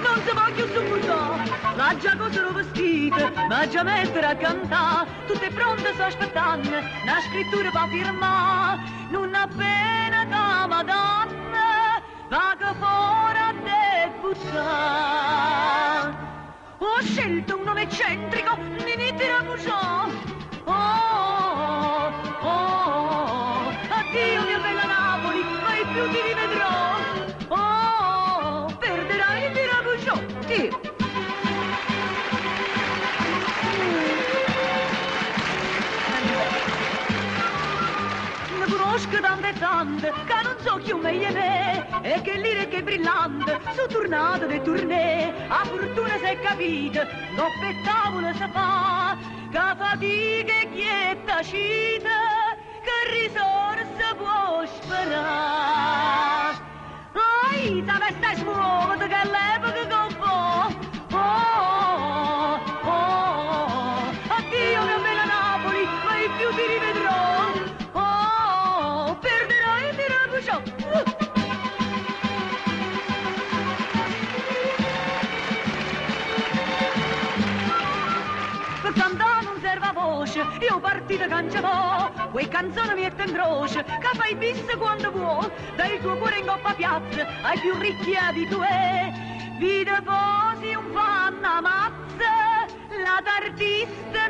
non si voglio subbuttare. La già cosa vestita, ma già mettere a cantare. Tutte pronte sto aspettando, una scrittura va firmare. Non appena da madonna, va che fuori a debuttare. Ho scelto un nome eccentrico, Nini Tirabuciò. Oh, oh, addio mia bella Napoli, mai più ti rivedrò. Oh, perderai il Tirabuciò. Dio. Ne conosco tante, che non so chi meglio me, e che lire che brillante, sono tornato dei tournée, a fortuna si è capita, coppe e tavola si fa, che fatica e chietta cita, che risorse può sperare. Ai, sapessi smuovere che l'epoca che fa, oh, oh, addio mia bella Napoli, mai più ti rivedrò. Per cantare non serve voce, io partito cancerò, quei canzoni mi in croce, che fai bis quando vuoi, dai tuo cuore in coppa piazza, ai più ricchi abitué, vi deposi un fan ammazza, la t'artista